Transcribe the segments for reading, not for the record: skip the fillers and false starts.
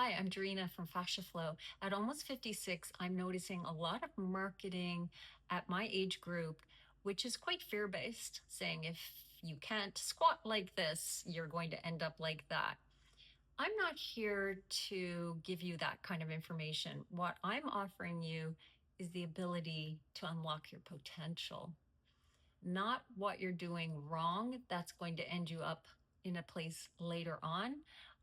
Hi, I'm Dreena from Fascia Flow. At almost 56, I'm noticing a lot of marketing at my age group, which is quite fear-based, saying if you can't squat like this, you're going to end up like that. I'm not here to give you that kind of information. What I'm offering you is the ability to unlock your potential, not what you're doing wrong that's going to end you up in a place later on.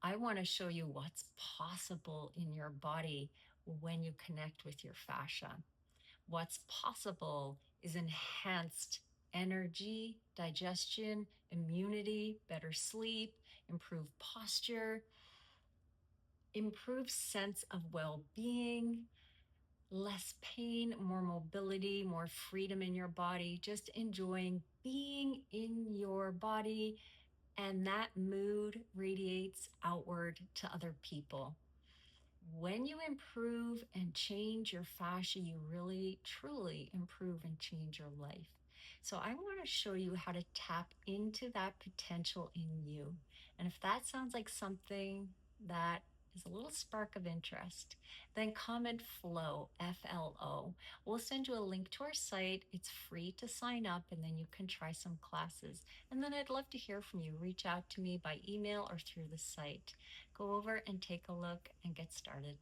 I want to show you what's possible in your body when you connect with your fascia. What's possible is enhanced energy, digestion, immunity, better sleep, improved posture, improved sense of well-being, less pain, more mobility, more freedom in your body, just enjoying being in your body. And that mood radiates outward to other people. When you improve and change your fascia, you really, truly improve and change your life. So I want to show you how to tap into that potential in you. And if that sounds like something that is a little spark of interest, then comment FLOW, F-L-O. We'll send you a link to our site. It's free to sign up, and then you can try some classes. And then I'd love to hear from you. Reach out to me by email or through the site. Go over and take a look and get started.